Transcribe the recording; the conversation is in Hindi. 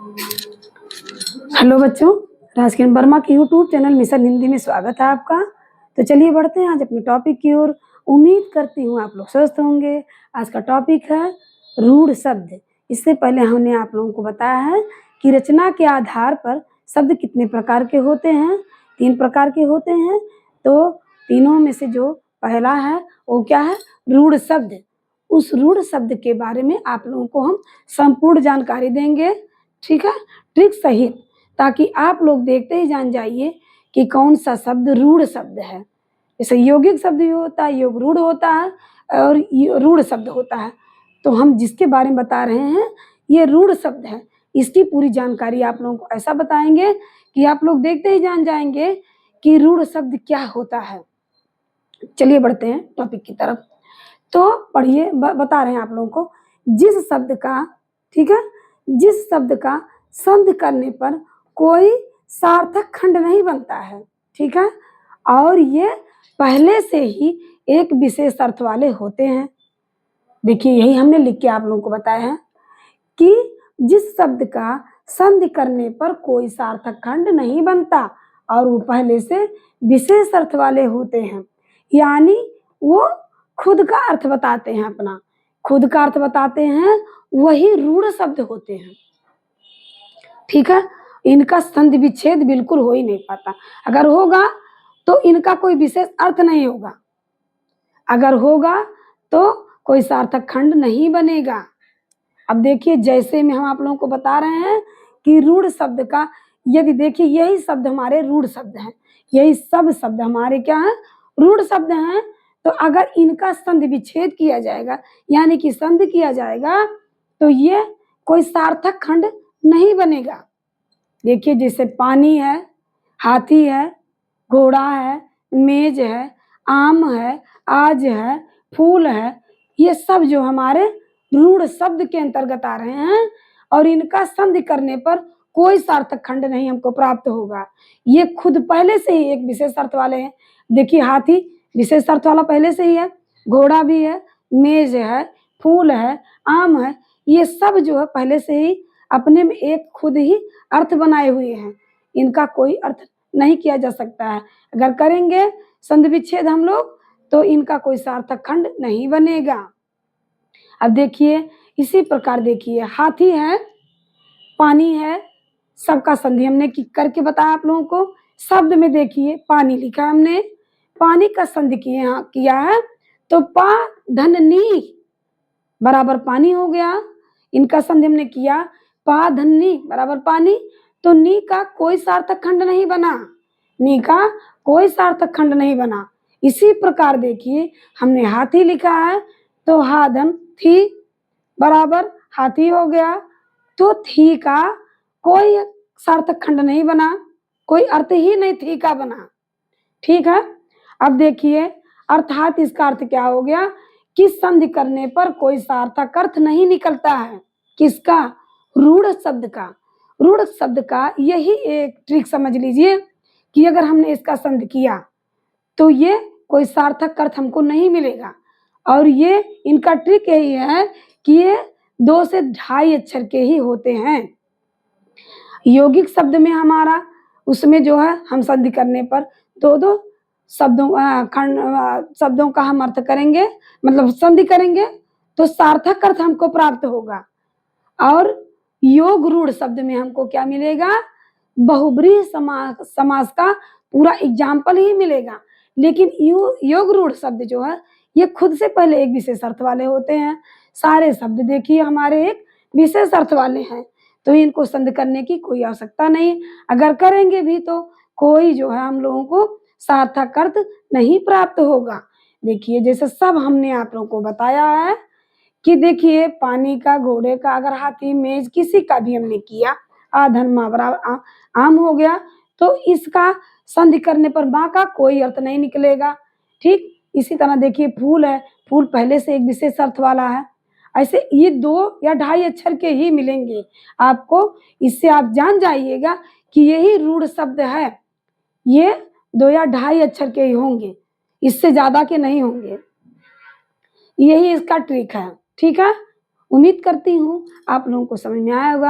हेलो बच्चों, राजकिरण वर्मा की यूट्यूब चैनल मिशन हिंदी में स्वागत है आपका। तो चलिए बढ़ते हैं आज अपने टॉपिक की ओर। उम्मीद करती हूँ आप लोग स्वस्थ होंगे। आज का टॉपिक है रूढ़ शब्द। इससे पहले हमने आप लोगों को बताया है कि रचना के आधार पर शब्द कितने प्रकार के होते हैं। 3 प्रकार के होते हैं। तो तीनों में से जो पहला है वो क्या है, रूढ़ शब्द। उस रूढ़ शब्द के बारे में आप लोगों को हम संपूर्ण जानकारी देंगे, ठीक है, ट्रिक सहित, ताकि आप लोग देखते ही जान जाइए कि कौन सा शब्द रूढ़ शब्द है। जैसे यौगिक शब्द भी होता है, योग रूढ़ होता है और रूढ़ शब्द होता है। तो हम जिसके बारे में बता रहे हैं ये रूढ़ शब्द है। इसकी पूरी जानकारी आप लोगों को ऐसा बताएंगे कि आप लोग देखते ही जान जाएंगे कि रूढ़ शब्द क्या होता है। चलिए बढ़ते हैं टॉपिक की तरफ। तो पढ़िए, बता रहे हैं आप लोगों को, जिस शब्द का, ठीक है, जिस शब्द का संधि करने पर कोई सार्थक खंड नहीं बनता है, ठीक है, और ये पहले से ही एक विशेष अर्थ वाले होते हैं। देखिए यही हमने लिख के आप लोगों को बताया है कि जिस शब्द का संधि करने पर कोई सार्थक खंड नहीं बनता और वो पहले से विशेष अर्थ वाले होते हैं, यानी वो खुद का अर्थ बताते हैं, अपना खुद का अर्थ बताते हैं, वही रूढ़ शब्द होते हैं, ठीक है। इनका संधि विच्छेद बिल्कुल हो ही नहीं पाता। अगर होगा तो इनका कोई विशेष अर्थ नहीं होगा, अगर होगा तो कोई सार्थक खंड नहीं बनेगा। अब देखिए जैसे में हम आप लोगों को बता रहे हैं कि रूढ़ शब्द का, यदि देखिए यही शब्द हमारे रूढ़ शब्द हैं, यही सब शब्द हमारे क्या है, रूढ़ शब्द हैं। तो अगर इनका संधि विच्छेद किया जाएगा, यानी कि संधि किया जाएगा, तो ये कोई सार्थक खंड नहीं बनेगा। देखिए जैसे पानी है, हाथी है, घोड़ा है, मेज है, आम है, आज है, फूल है, ये सब जो हमारे रूढ़ शब्द के अंतर्गत आ रहे हैं और इनका संधि करने पर कोई सार्थक खंड नहीं हमको प्राप्त होगा। ये खुद पहले से ही एक विशेष अर्थ वाले हैं। देखिए हाथी विशेष अर्थ वाला पहले से ही है, घोड़ा भी है, मेज है, फूल है, आम है, ये सब जो है पहले से ही अपने में एक खुद ही अर्थ बनाए हुए हैं। इनका कोई अर्थ नहीं किया जा सकता है। अगर करेंगे संधि विच्छेद हम लोग तो इनका कोई सार्थक खंड नहीं बनेगा। अब देखिए इसी प्रकार देखिए हाथी है, पानी है, सबका संधि हमने करके बताया आप लोगों को। शब्द में देखिए पानी लिखा हमने, पानी का संधि किया है तो पा धन नी बराबर पानी हो गया। इनका संधि हमने किया पा धन नी बराबर पानी, तो नी का कोई सार्थक खंड नहीं बना, नी का कोई सार्थक खंड नहीं बना। इसी प्रकार देखिए हमने हाथी लिखा है तो हा धन थी बराबर हाथी हो गया, तो थी का कोई सार्थक खंड नहीं बना, कोई अर्थ ही नहीं थी का बना, ठीक है। अब देखिए अर्थात इसका अर्थ क्या हो गया कि संधि करने पर कोई सार्थक अर्थ नहीं निकलता है। किसका? रूढ़ शब्द का। रूढ़ शब्द का यही एक ट्रिक समझ लीजिए कि अगर हमने इसका संधि किया तो ये कोई सार्थक अर्थ हमको नहीं मिलेगा। और ये इनका ट्रिक यही है कि ये 2 से 2.5 अक्षर के ही होते हैं। यौगिक शब्द में हमारा उसमें जो है हम संधि करने पर 2-2 शब्दों का हम अर्थ करेंगे, मतलब संधि करेंगे तो सार्थक अर्थ हमको प्राप्त होगा। और योग रूढ़ शब्द में हमको क्या मिलेगा? बहुब्रीहि समास का पूरा एग्जाम्पल ही मिलेगा। लेकिन योग रूढ़ शब्द जो है ये खुद से पहले एक विशेष अर्थ वाले होते हैं। सारे शब्द देखिए हमारे एक विशेष अर्थ वाले हैं, तो इनको संधि करने की कोई आवश्यकता नहीं। अगर करेंगे भी तो कोई जो है हम लोगों को सार्थक अर्थ नहीं प्राप्त होगा। देखिए जैसे सब हमने आप लोगों को बताया है कि देखिए पानी का, घोड़े का, अगर हाथी, मेज, किसी का भी हमने किया, आधन माँ बराबर आम हो गया, तो इसका संधि करने पर माँ का कोई अर्थ नहीं निकलेगा, ठीक। इसी तरह देखिए फूल है, फूल पहले से एक विशेष अर्थ वाला है। ऐसे ये 2 या 2.5 अक्षर के ही मिलेंगे आपको। इससे आप जान जाइएगा कि यही रूढ़ शब्द है, ये 2 या 2.5 अक्षर के ही होंगे, इससे ज्यादा के नहीं होंगे। यही इसका ट्रिक है, ठीक है। उम्मीद करती हूँ आप लोगों को समझ में आया होगा।